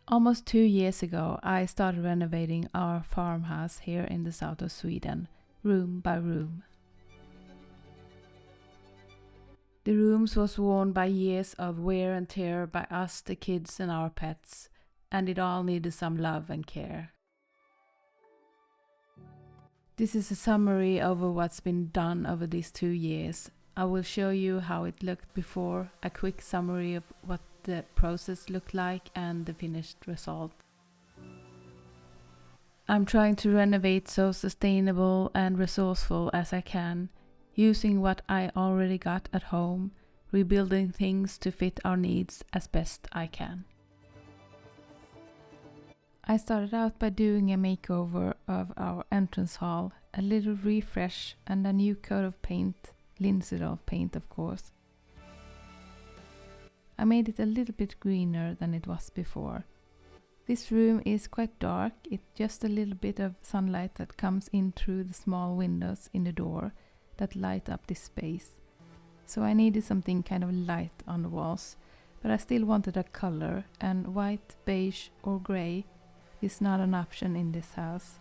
Almost 2 years ago, I started renovating our farmhouse here in the south of Sweden, room by room. The rooms was worn by years of wear and tear by us, the kids and our pets, and it all needed some love and care. This is a summary of what's been done over these 2 years. I will show you how it looked before, a quick summary of what the process looked like and the finished result. I'm trying to renovate so sustainable and resourceful as I can, using what I already got at home, rebuilding things to fit our needs as best I can. I started out by doing a makeover of our entrance hall, a little refresh and a new coat of paint, linseed paint of course. I made it a little bit greener than it was before. This room is quite dark, it's just a little bit of sunlight that comes in through the small windows in the door that light up this space. So I needed something kind of light on the walls, but I still wanted a color, and white, beige or grey is not an option in this house.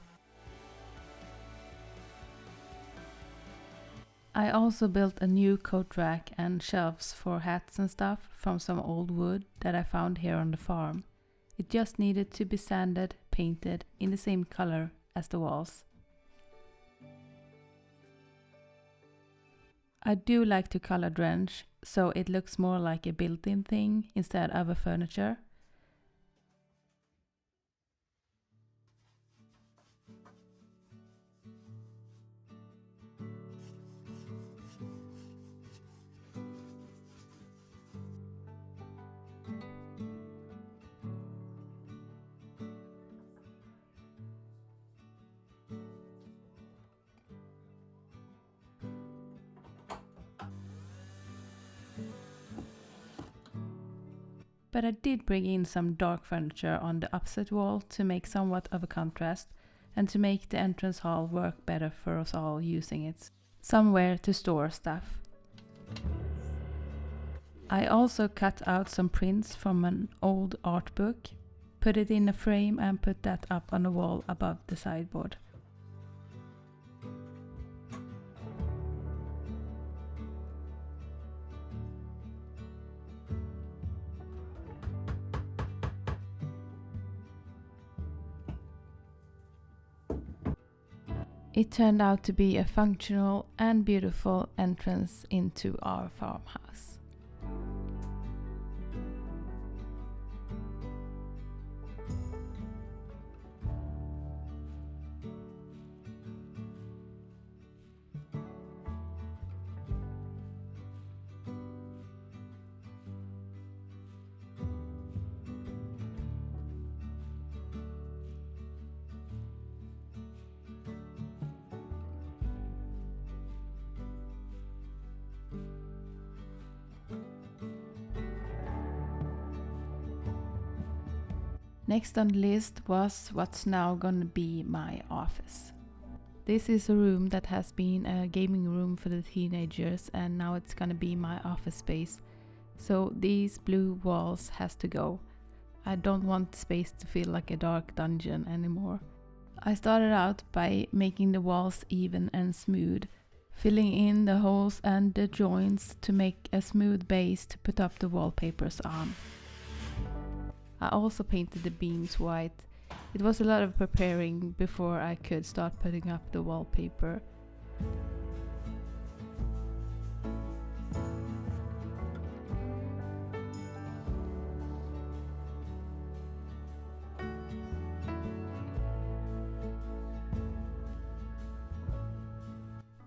I also built a new coat rack and shelves for hats and stuff from some old wood that I found here on the farm. It just needed to be sanded, painted in the same color as the walls. I do like to color drench, so it looks more like a built-in thing instead of a furniture. But I did bring in some dark furniture on the opposite wall to make somewhat of a contrast and to make the entrance hall work better for us all using it. Somewhere to store stuff. I also cut out some prints from an old art book, put it in a frame and put that up on the wall above the sideboard. It turned out to be a functional and beautiful entrance into our farmhouse. Next on the list was what's now gonna be my office. This is a room that has been a gaming room for the teenagers and now it's gonna be my office space. So these blue walls has to go. I don't want the space to feel like a dark dungeon anymore. I started out by making the walls even and smooth, filling in the holes and the joints to make a smooth base to put up the wallpapers on. I also painted the beams white. It was a lot of preparing before I could start putting up the wallpaper.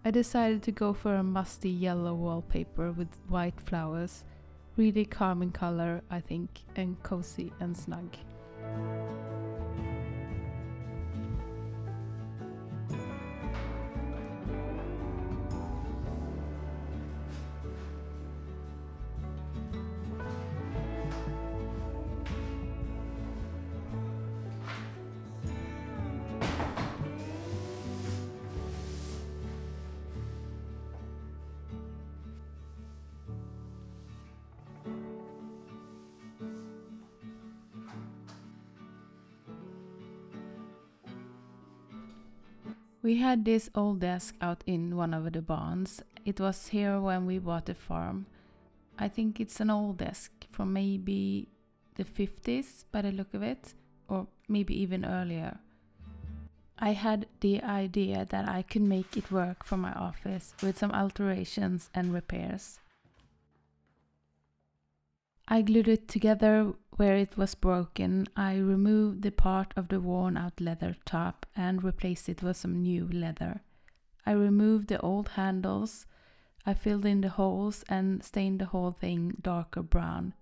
I decided to go for a musty yellow wallpaper with white flowers. Really calming color, I think, and cozy and snug. We had this old desk out in one of the barns. It was here when we bought the farm. I think it's an old desk from maybe the 50s by the look of it, or maybe even earlier. I had the idea that I could make it work for my office with some alterations and repairs. I glued it together where it was broken. I removed the part of the worn out leather top and replaced it with some new leather. I removed the old handles. I filled in the holes and stained the whole thing darker brown.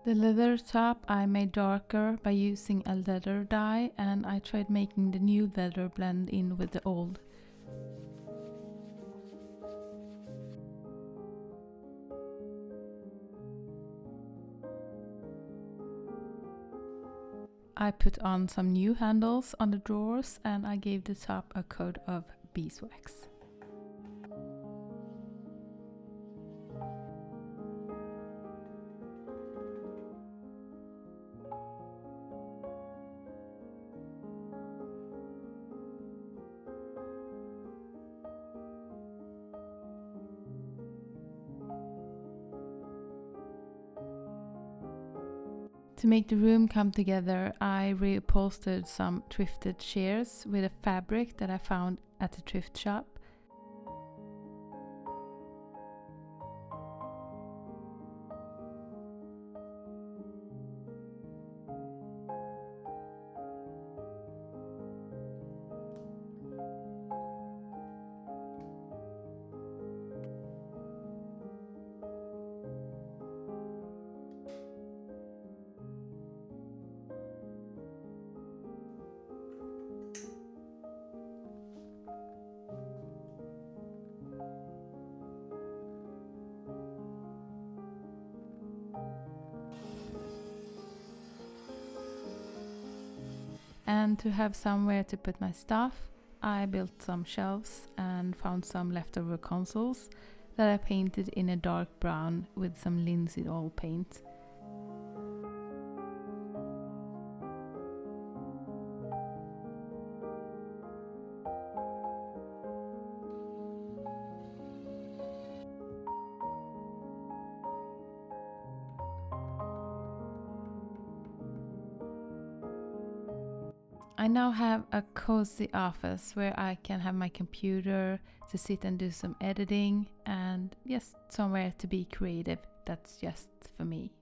The leather top I made darker by using a leather dye, and I tried making the new leather blend in with the old. I put on some new handles on the drawers and I gave the top a coat of beeswax. To make the room come together, I reupholstered some thrifted chairs with a fabric that I found at the thrift shop. And to have somewhere to put my stuff, I built some shelves and found some leftover consoles that I painted in a dark brown with some linseed oil paint. I now have a cozy office where I can have my computer to sit and do some editing and just somewhere to be creative. That's just for me.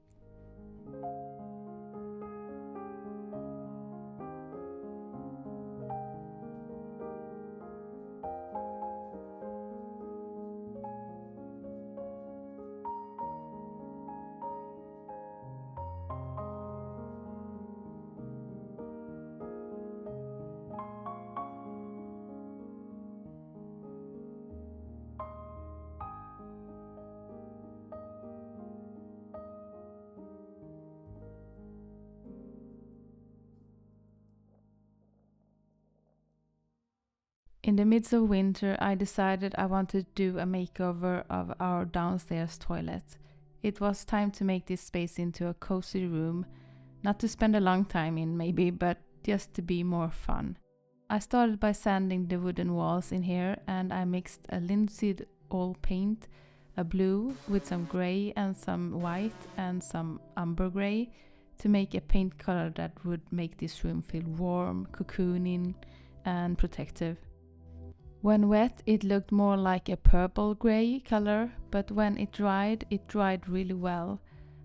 In the midst of winter, I decided I wanted to do a makeover of our downstairs toilet. It was time to make this space into a cozy room, not to spend a long time in maybe, but just to be more fun. I started by sanding the wooden walls in here and I mixed a linseed oil paint, a blue with some grey and some white and some umber grey to make a paint color that would make this room feel warm, cocooning and protective. When wet, it looked more like a purple-grey color, but when it dried really well.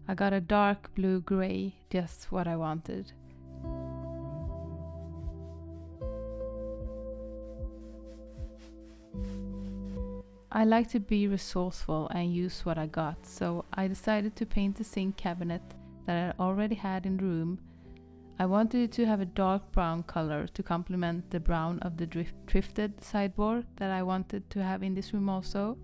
I got a dark blue-grey, just what I wanted. I like to be resourceful and use what I got, so I decided to paint the sink cabinet that I already had in the room. I wanted it to have a dark brown color to complement the brown of the thrifted sideboard that I wanted to have in this room also.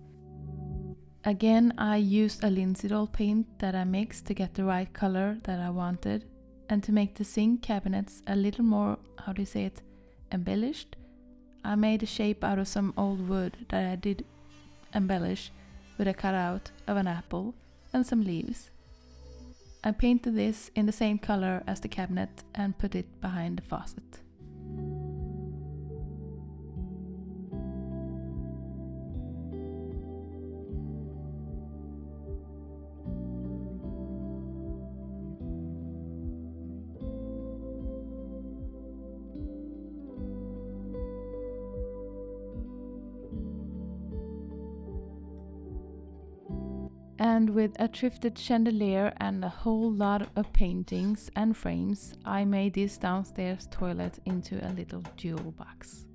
Again, I used a linseed oil paint that I mixed to get the right color that I wanted. And to make the sink cabinets a little more, how do you say it, embellished, I made a shape out of some old wood that I did embellish with a cutout of an apple and some leaves. I painted this in the same color as the cabinet and put it behind the faucet. And with a thrifted chandelier and a whole lot of paintings and frames, I made this downstairs toilet into a little jewel box.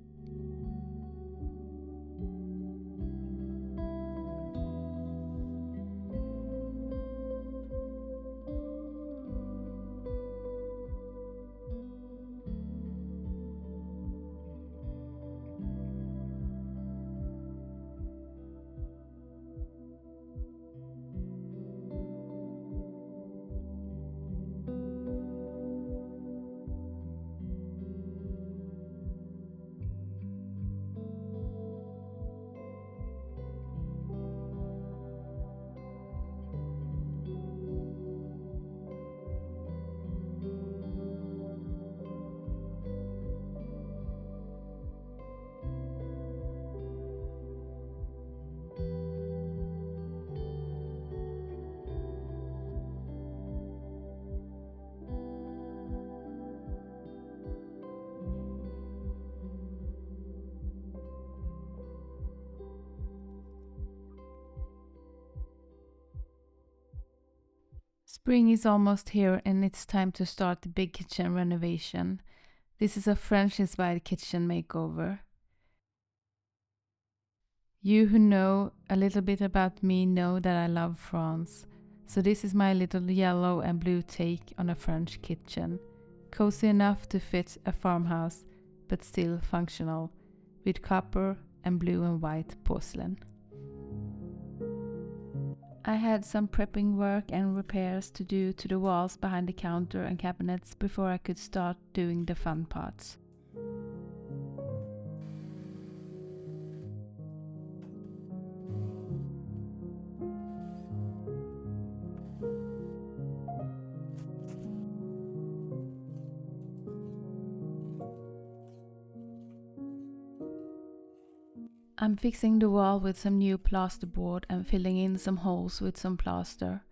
Spring is almost here and it's time to start the big kitchen renovation. This is a French-inspired kitchen makeover. You who know a little bit about me know that I love France. So this is my little yellow and blue take on a French kitchen. Cozy enough to fit a farmhouse, but still functional, with copper and blue and white porcelain. I had some prepping work and repairs to do to the walls behind the counter and cabinets before I could start doing the fun parts. I'm fixing the wall with some new plasterboard and filling in some holes with some plaster.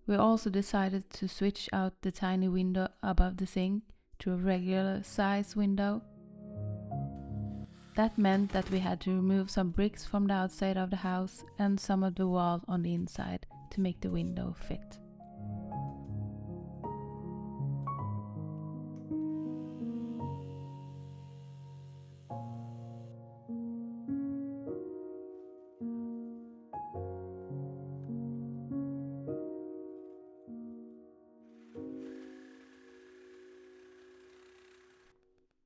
We also decided to switch out the tiny window above the sink to a regular size window. That meant that we had to remove some bricks from the outside of the house and some of the wall on the inside to make the window fit.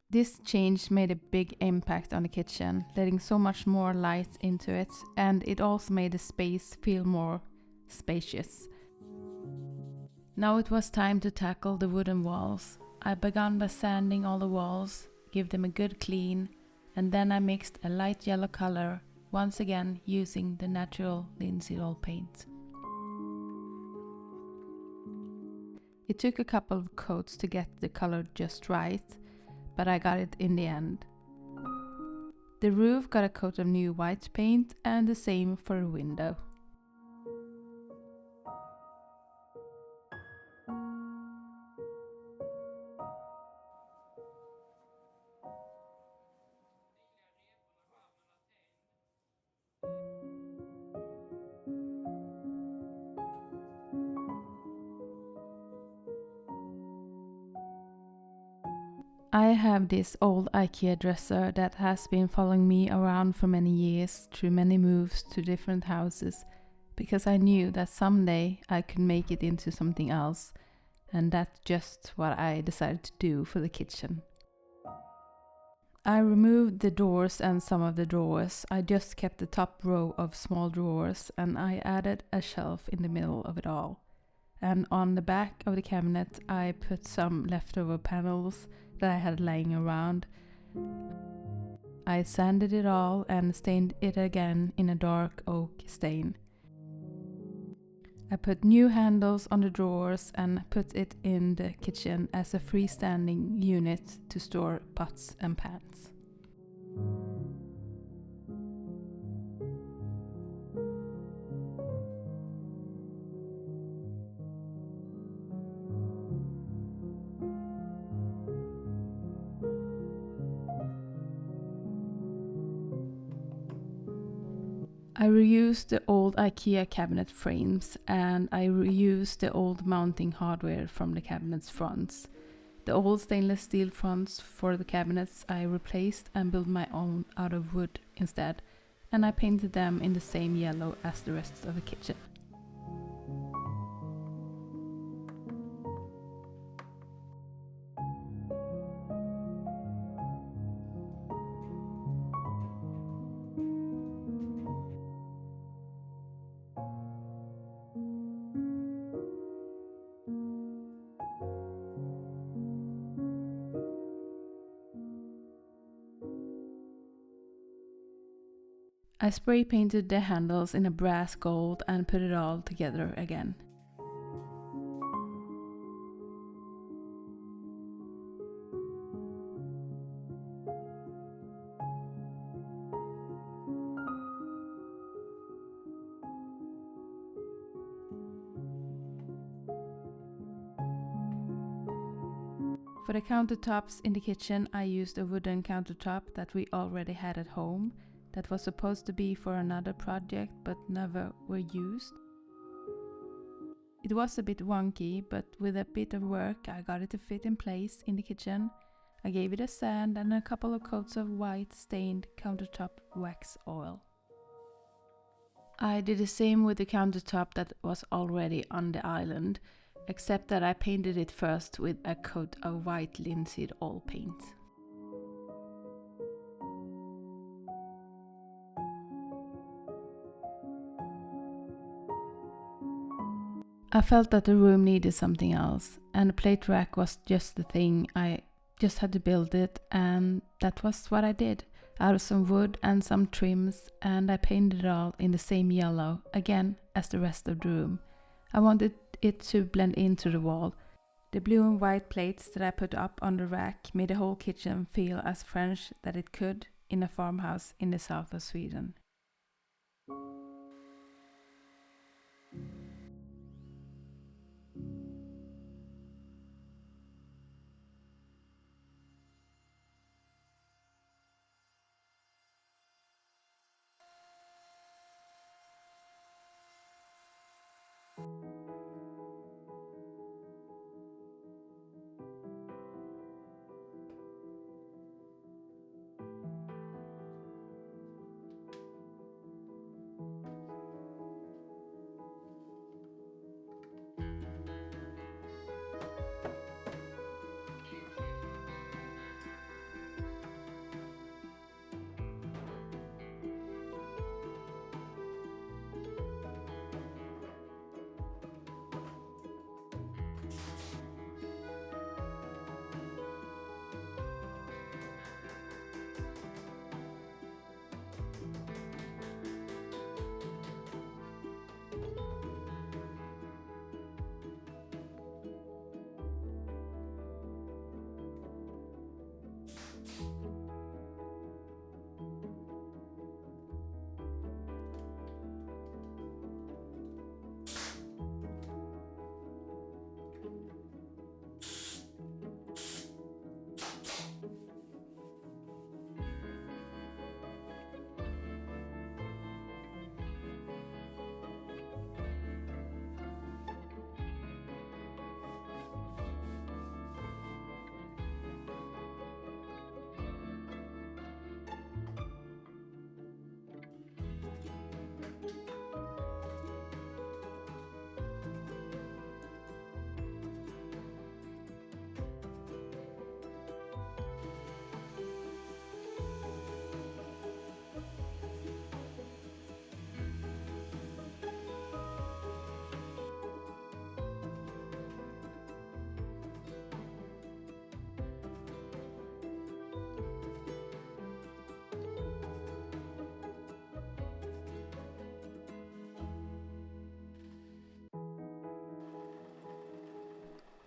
This change made a big impact on the kitchen, letting so much more light into it, and it also made the space feel more spacious. Now it was time to tackle the wooden walls. I began by sanding all the walls, give them a good clean, and then I mixed a light yellow color, once again using the natural linseed oil paint. It took a couple of coats to get the color just right, but I got it in the end. The roof got a coat of new white paint and the same for the window. I have this old IKEA dresser that has been following me around for many years through many moves to different houses, because I knew that someday I could make it into something else, and that's just what I decided to do for the kitchen. I removed the doors and some of the drawers. I just kept the top row of small drawers and I added a shelf in the middle of it all. and on the back of the cabinet I put some leftover panels that I had laying around. I sanded it all and stained it again in a dark oak stain. I put new handles on the drawers and put it in the kitchen as a freestanding unit to store pots and pans. I reused the old IKEA cabinet frames and I reused the old mounting hardware from the cabinet's fronts. The old stainless steel fronts for the cabinets I replaced and built my own out of wood instead, and I painted them in the same yellow as the rest of the kitchen. I spray painted the handles in a brass gold and put it all together again. For the countertops in the kitchen, I used a wooden countertop that we already had at home, that was supposed to be for another project but never were used. It was a bit wonky, but with a bit of work I got it to fit in place in the kitchen. I gave it a sand and a couple of coats of white stained countertop wax oil. I did the same with the countertop that was already on the island, except that I painted it first with a coat of white linseed oil paint. I felt that the room needed something else, and the plate rack was just the thing. I just had to build it, and that was what I did, out of some wood and some trims, and I painted it all in the same yellow, again as the rest of the room. I wanted it to blend into the wall. The blue and white plates that I put up on the rack made the whole kitchen feel as French that it could in a farmhouse in the south of Sweden.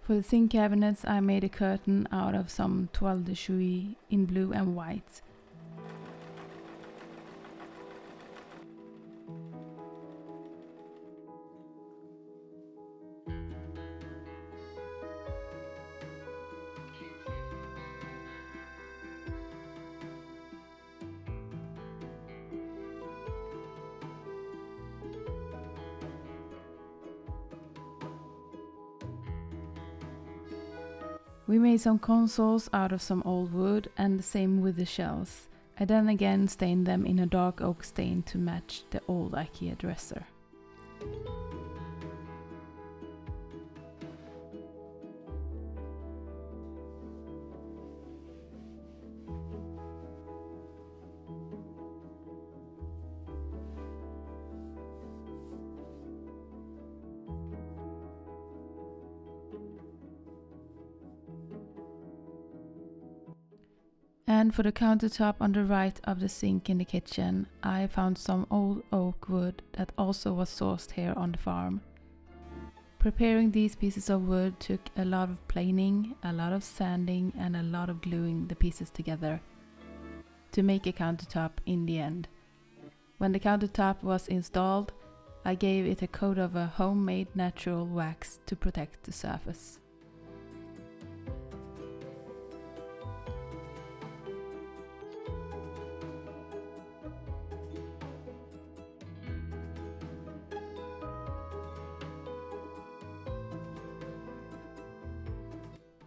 For the sink cabinets, I made a curtain out of some toile de Jouy in blue and white. We made some consoles out of some old wood, and the same with the shelves. I then again stained them in a dark oak stain to match the old IKEA dresser. And for the countertop on the right of the sink in the kitchen, I found some old oak wood that also was sourced here on the farm. Preparing these pieces of wood took a lot of planing, a lot of sanding, and a lot of gluing the pieces together to make a countertop in the end. When the countertop was installed, I gave it a coat of a homemade natural wax to protect the surface.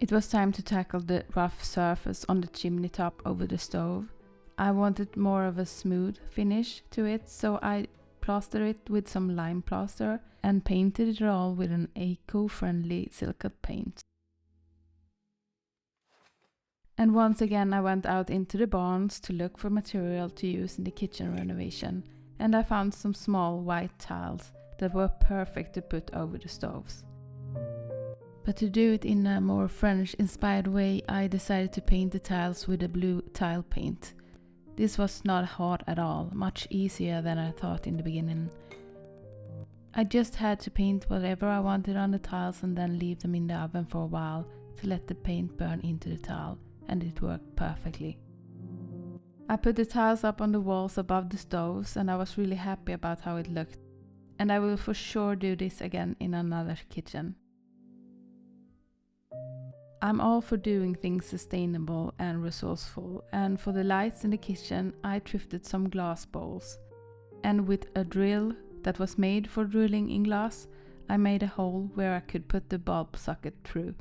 It was time to tackle the rough surface on the chimney top over the stove. I wanted more of a smooth finish to it, so I plastered it with some lime plaster and painted it all with an eco-friendly Silcoat paint. And once again I went out into the barns to look for material to use in the kitchen renovation, and I found some small white tiles that were perfect to put over the stoves. But to do it in a more French-inspired way, I decided to paint the tiles with a blue tile paint. This was not hard at all, much easier than I thought in the beginning. I just had to paint whatever I wanted on the tiles and then leave them in the oven for a while to let the paint burn into the tile, and it worked perfectly. I put the tiles up on the walls above the stoves, and I was really happy about how it looked. And I will for sure do this again in another kitchen. I'm all for doing things sustainable and resourceful, and for the lights in the kitchen I thrifted some glass bowls. And with a drill that was made for drilling in glass, I made a hole where I could put the bulb socket through.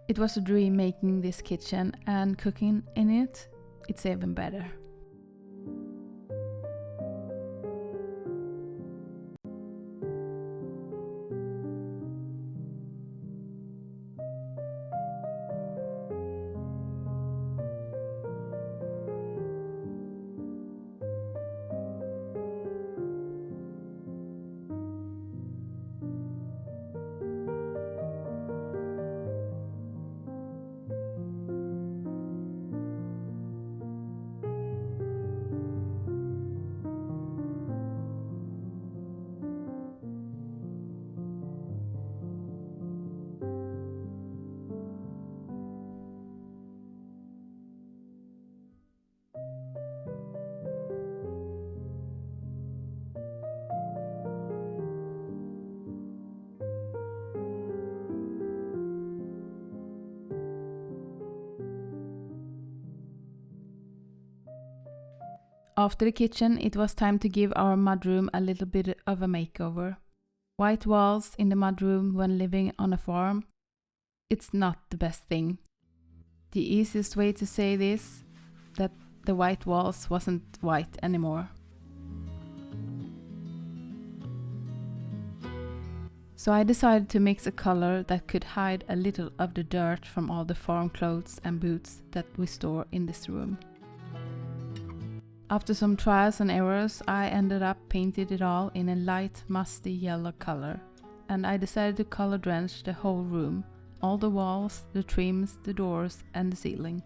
It was a dream making this kitchen, and cooking in it, it's even better. After the kitchen, it was time to give our mudroom a little bit of a makeover. White walls in the mudroom when living on a farm, it's not the best thing. The easiest way to say this, that the white walls wasn't white anymore. So I decided to mix a color that could hide a little of the dirt from all the farm clothes and boots that we store in this room. After some trials and errors, I ended up painting it all in a light musty yellow color, and I decided to color drench the whole room, all the walls, the trims, the doors and the ceiling.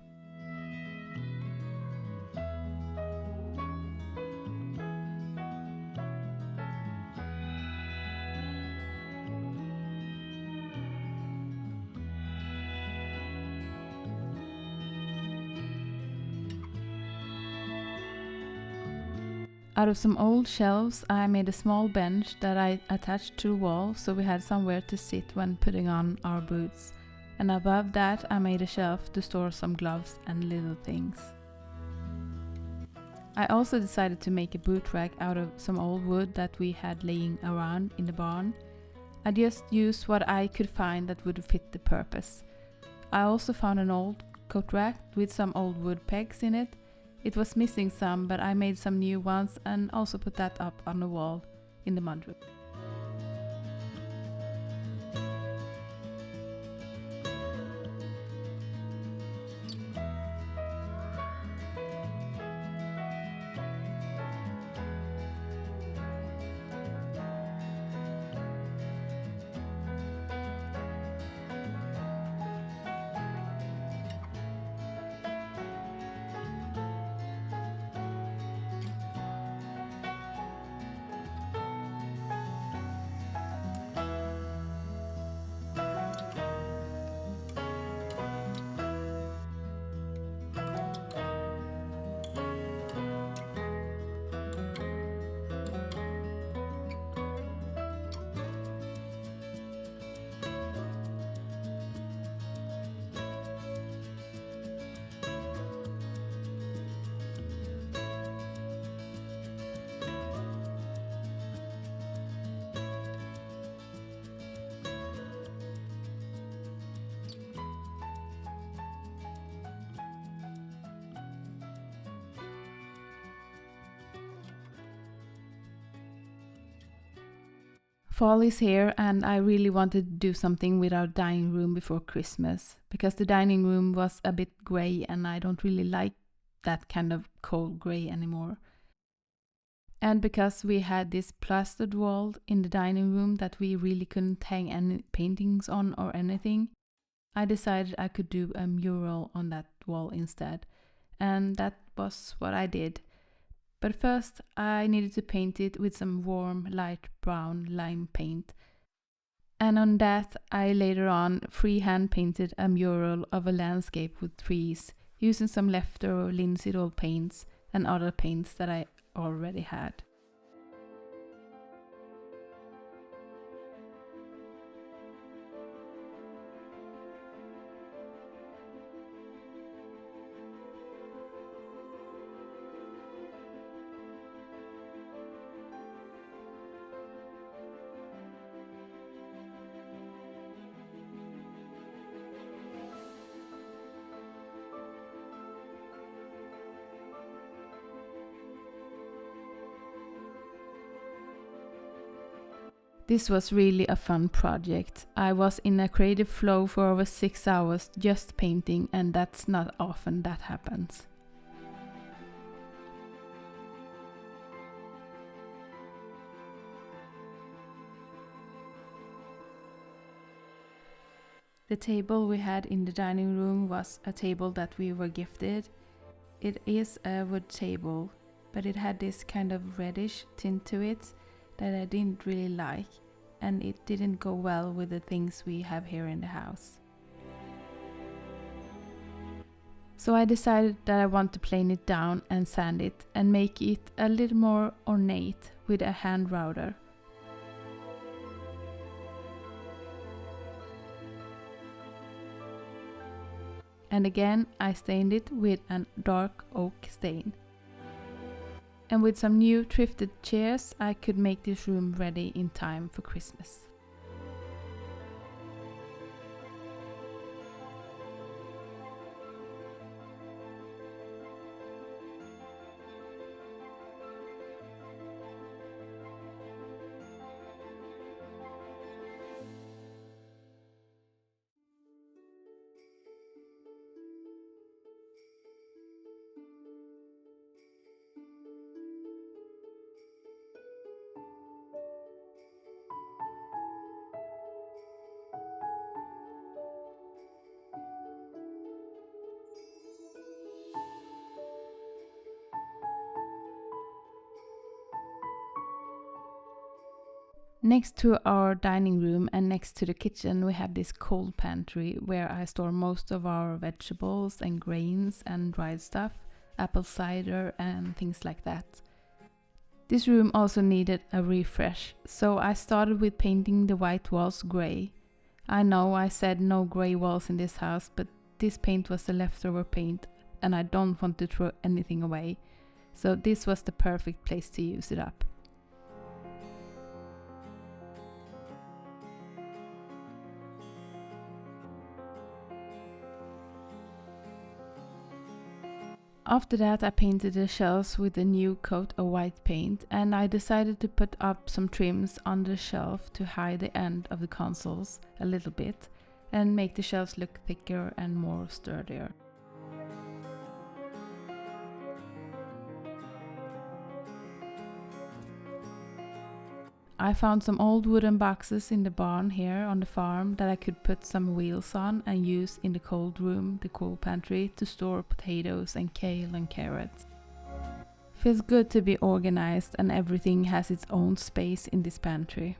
Out of some old shelves, I made a small bench that I attached to the wall so we had somewhere to sit when putting on our boots. And above that I made a shelf to store some gloves and little things. I also decided to make a boot rack out of some old wood that we had laying around in the barn. I just used what I could find that would fit the purpose. I also found an old coat rack with some old wood pegs in it. It was missing some, but I made some new ones and also put that up on the wall in the mudroom. Fall is here and I really wanted to do something with our dining room before Christmas, because the dining room was a bit grey and I don't really like that kind of cold grey anymore. And because we had this plastered wall in the dining room that we really couldn't hang any paintings on or anything, I decided I could do a mural on that wall instead. And that was what I did. But first I needed to paint it with some warm light brown lime paint. And on that I later on freehand painted a mural of a landscape with trees, using some leftover linseed oil paints and other paints that I already had. This was really a fun project. I was in a creative flow for over 6 hours just painting, and that's not often that happens. The table we had in the dining room was a table that we were gifted. It is a wood table, but it had this kind of reddish tint to it that I didn't really like, and it didn't go well with the things we have here in the house. So I decided that I want to plane it down and sand it and make it a little more ornate with a hand router. And again I stained it with a dark oak stain. And with some new thrifted chairs I could make this room ready in time for Christmas. Next to our dining room and next to the kitchen we have this cold pantry where I store most of our vegetables and grains and dried stuff, apple cider and things like that. This room also needed a refresh, so I started with painting the white walls grey. I know I said no grey walls in this house, but this paint was the leftover paint and I don't want to throw anything away, so this was the perfect place to use it up. After that I painted the shelves with a new coat of white paint, and I decided to put up some trims on the shelf to hide the end of the consoles a little bit and make the shelves look thicker and more sturdier. I found some old wooden boxes in the barn here on the farm that I could put some wheels on and use in the cold room, the cool pantry, to store potatoes and kale and carrots. Feels good to be organized and everything has its own space in this pantry.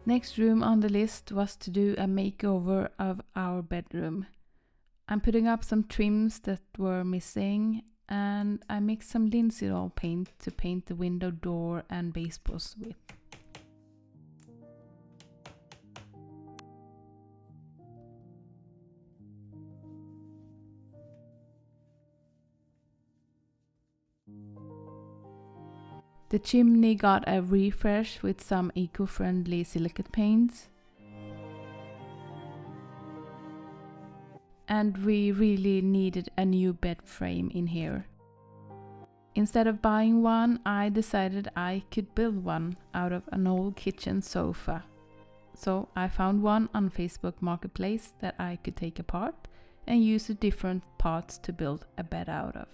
Next room on the list was to do a makeover of our bedroom. I'm putting up some trims that were missing, and I mixed some linseed paint to paint the window door and baseboards with. The chimney got a refresh with some eco-friendly silicate paints. And we really needed a new bed frame in here. Instead of buying one, I decided I could build one out of an old kitchen sofa. So I found one on Facebook Marketplace that I could take apart and use the different parts to build a bed out of.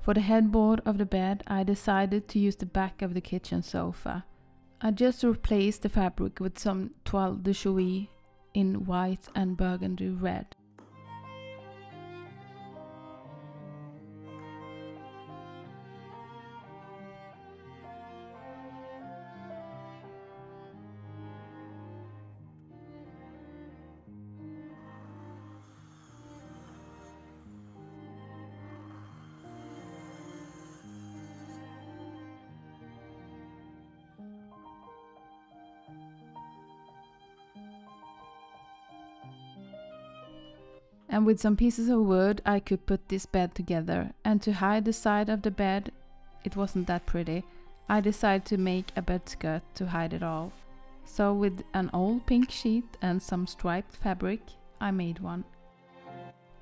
For the headboard of the bed, I decided to use the back of the kitchen sofa. I just replaced the fabric with some toile de Jouy in white and burgundy red. And with some pieces of wood I could put this bed together, and to hide the side of the bed, it wasn't that pretty, I decided to make a bed skirt to hide it all. So with an old pink sheet and some striped fabric, I made one.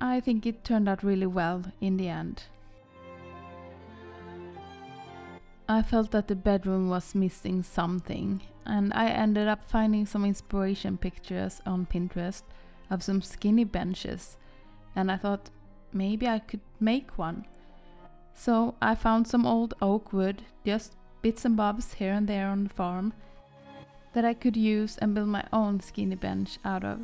I think it turned out really well in the end. I felt that the bedroom was missing something, and I ended up finding some inspiration pictures on Pinterest of some skinny benches, and I thought maybe I could make one. So I found some old oak wood, just bits and bobs here and there on the farm, that I could use and build my own skinny bench out of.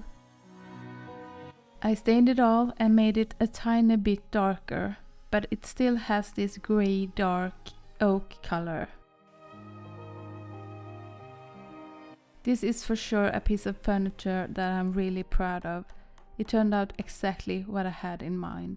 I stained it all and made it a tiny bit darker, but it still has this grey dark oak color. This is for sure a piece of furniture that I'm really proud of. It turned out exactly what I had in mind.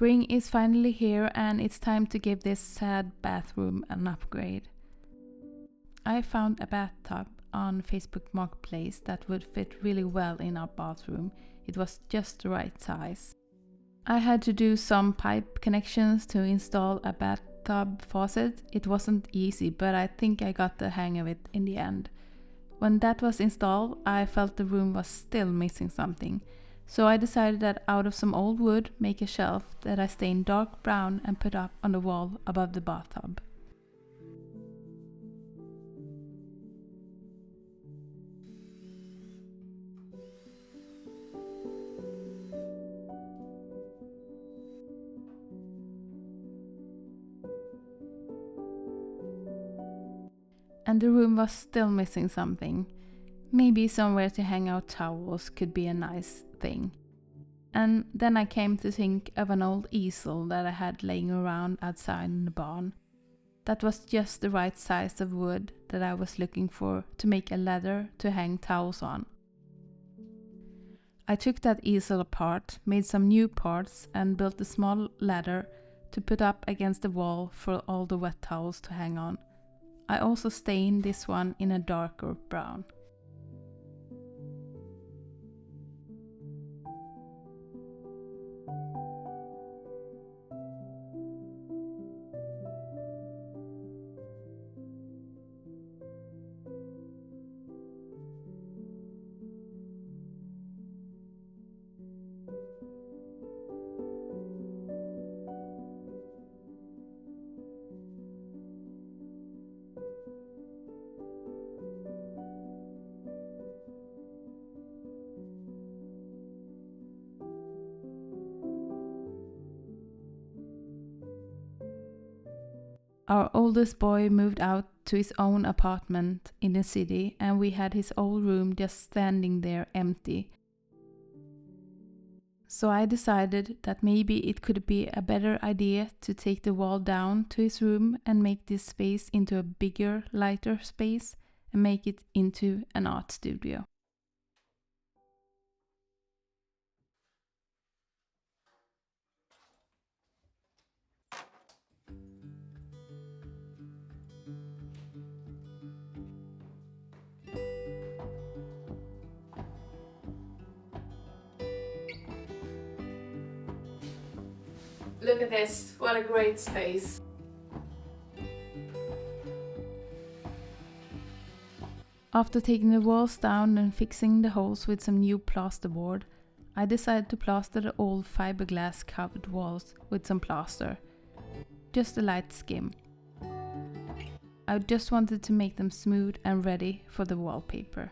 Spring is finally here and it's time to give this sad bathroom an upgrade. I found a bathtub on Facebook Marketplace that would fit really well in our bathroom. It was just the right size. I had to do some pipe connections to install a bathtub faucet. It wasn't easy, but I think I got the hang of it in the end. When that was installed, I felt the room was still missing something. So I decided that out of some old wood, make a shelf that I stained dark brown and put up on the wall above the bathtub. And the room was still missing something. Maybe somewhere to hang out towels could be a nice thing. And then I came to think of an old easel that I had laying around outside in the barn. That was just the right size of wood that I was looking for to make a ladder to hang towels on. I took that easel apart, made some new parts and built a small ladder to put up against the wall for all the wet towels to hang on. I also stained this one in a darker brown. Our oldest boy moved out to his own apartment in the city and we had his old room just standing there empty. So I decided that maybe it could be a better idea to take the wall down to his room and make this space into a bigger, lighter space and make it into an art studio. Look at this, what a great space. After taking the walls down and fixing the holes with some new plasterboard, I decided to plaster the old fiberglass covered walls with some plaster. Just a light skim. I just wanted to make them smooth and ready for the wallpaper.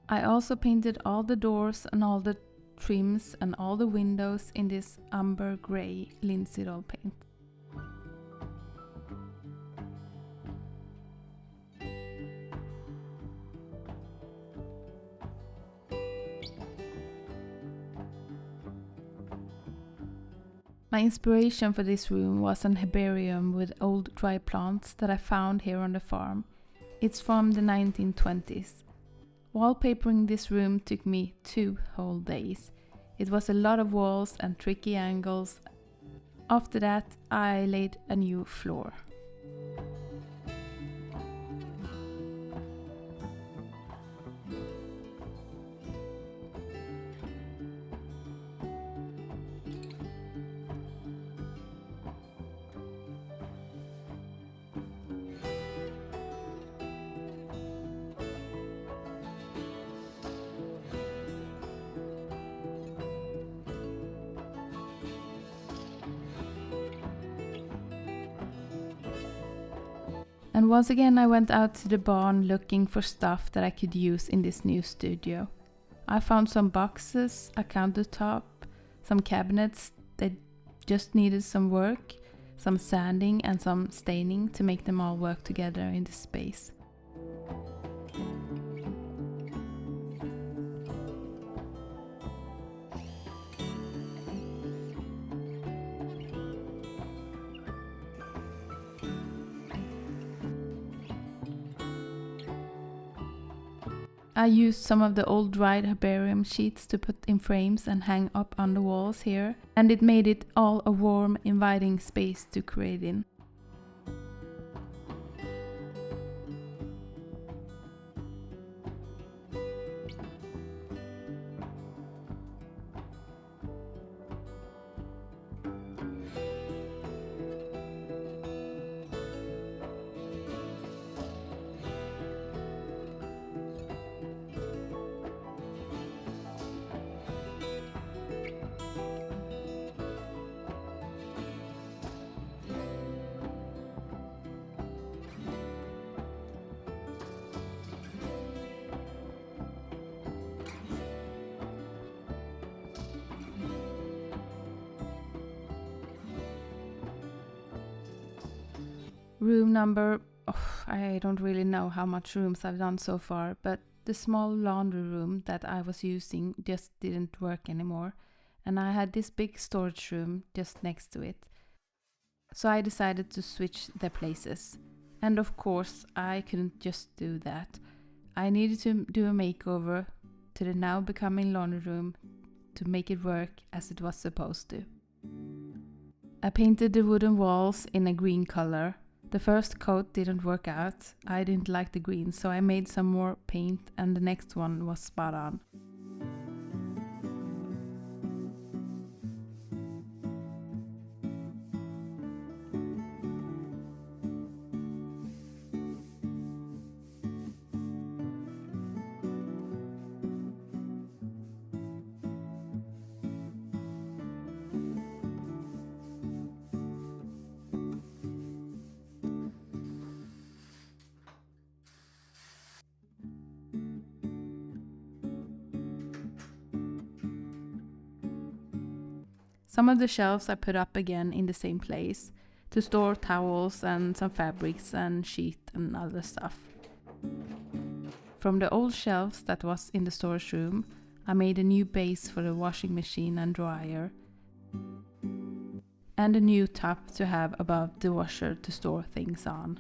I also painted all the doors and all the trims and all the windows in this umber grey linseed oil paint. My inspiration for this room was an herbarium with old dry plants that I found here on the farm. It's from the 1920s. Wallpapering this room took me 2 whole days. It was a lot of walls and tricky angles. After that, I laid a new floor. And once again I went out to the barn looking for stuff that I could use in this new studio. I found some boxes, a countertop, some cabinets that just needed some work, some sanding and some staining to make them all work together in this space. I used some of the old dried herbarium sheets to put in frames and hang up on the walls here, and it made it all a warm, inviting space to create in. Room number, I don't really know how much rooms I've done so far, but the small laundry room that I was using just didn't work anymore, and I had this big storage room just next to it. So I decided to switch their places. And of course, I couldn't just do that. I needed to do a makeover to the now becoming laundry room to make it work as it was supposed to. I painted the wooden walls in a green color. The first coat didn't work out. I didn't like the green, so I made some more paint and the next one was spot on. Some of the shelves I put up again in the same place to store towels and some fabrics and sheet and other stuff. From the old shelves that was in the storage room, I made a new base for the washing machine and dryer, and a new top to have above the washer to store things on.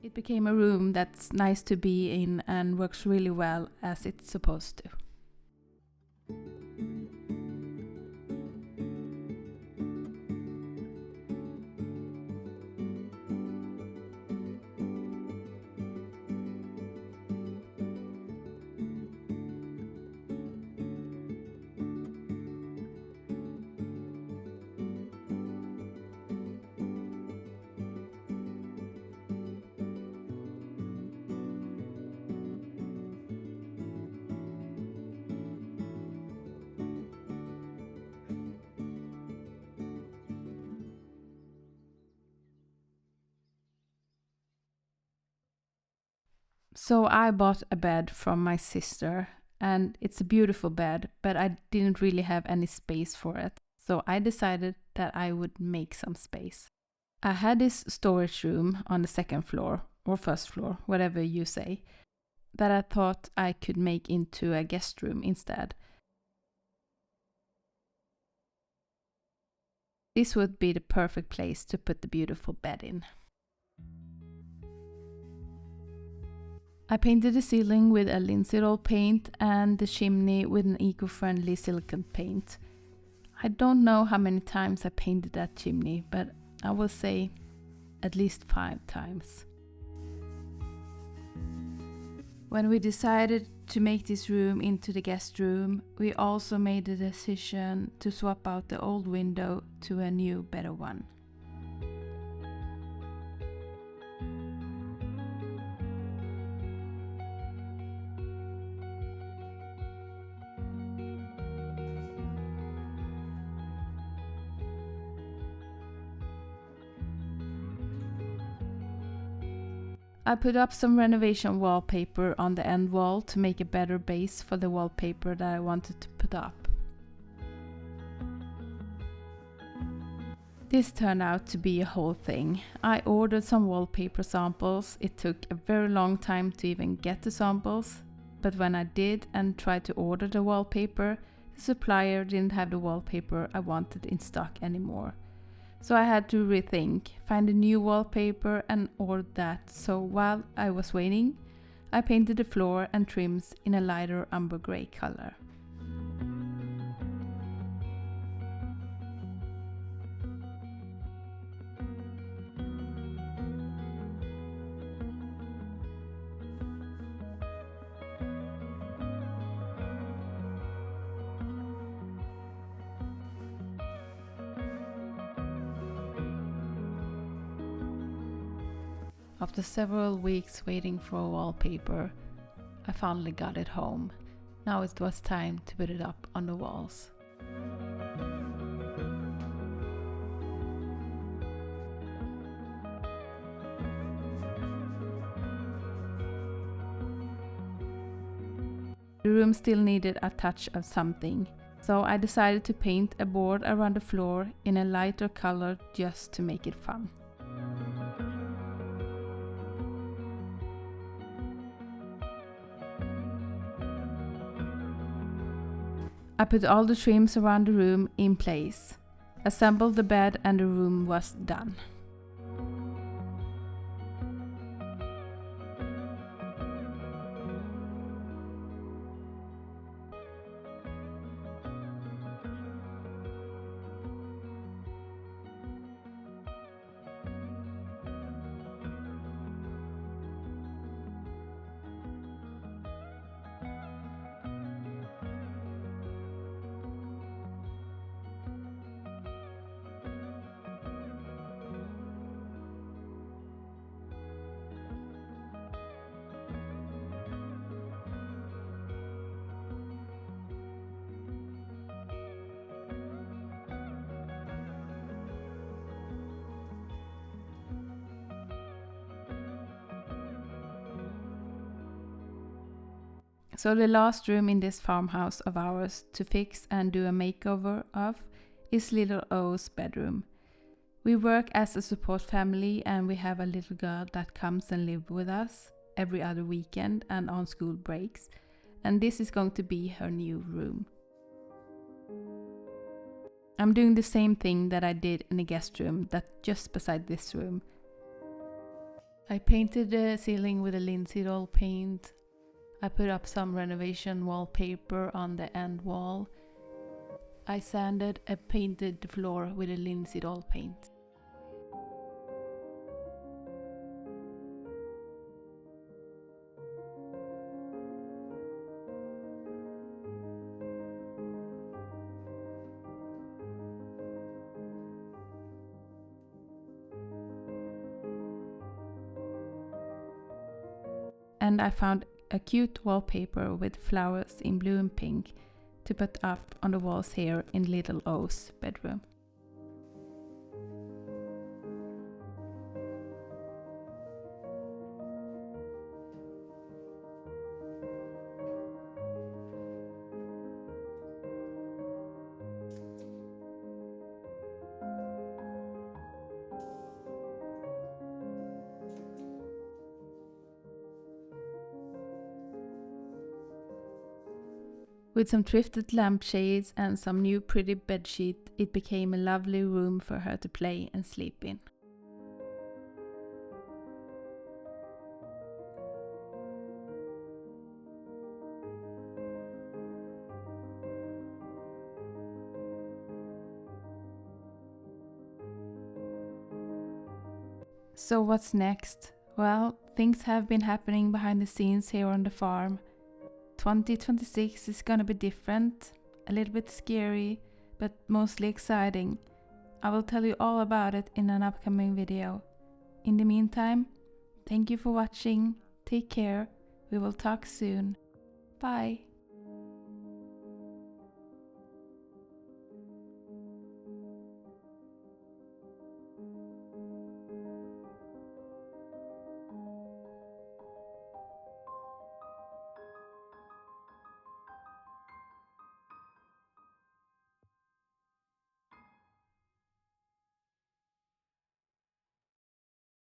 It became a room that's nice to be in and works really well as it's supposed to. So I bought a bed from my sister, and it's a beautiful bed, but I didn't really have any space for it. So I decided that I would make some space. I had this storage room on the second floor, or first floor, whatever you say, that I thought I could make into a guest room instead. This would be the perfect place to put the beautiful bed in. I painted the ceiling with a linseed oil paint and the chimney with an eco-friendly silicone paint. I don't know how many times I painted that chimney, but I will say at least 5 times. When we decided To make this room into the guest room, we also made the decision to swap out the old window to a new, better one. I put up some renovation wallpaper on the end wall to make a better base for the wallpaper that I wanted to put up. This turned out to be a whole thing. I ordered some wallpaper samples. It took a very long time to even get the samples, but when I did and tried to order the wallpaper, the supplier didn't have the wallpaper I wanted in stock anymore. So I had to rethink, find a new wallpaper and order that. So while I was waiting, I painted the floor and trims in a lighter umber grey color. After several weeks waiting for a wallpaper, I finally got it home. Now it was time to put it up on the walls. The room still needed a touch of something, so I decided to paint a board around the floor in a lighter color just to make it fun. I put all the trims around the room in place, assembled the bed and the room was done. So the last room in this farmhouse of ours to fix and do a makeover of is little O's bedroom. We work as a support family and we have a little girl that comes and lives with us every other weekend and on school breaks, and this is going to be her new room. I'm doing the same thing that I did in the guest room that's just beside this room. I painted the ceiling with a linseed oil paint. I put up some renovation wallpaper on the end wall. I sanded and painted the floor with a linseed oil paint. And I found a cute wallpaper with flowers in blue and pink to put up on the walls here in little O's bedroom. With some thrifted lampshades and some new pretty bedsheet, it became a lovely room for her to play and sleep in. So what's next? Well, things have been happening behind the scenes here on the farm. 2026 is gonna be different, a little bit scary, but mostly exciting. I will tell you all about it in an upcoming video. In the meantime, thank you for watching, take care, we will talk soon. Bye!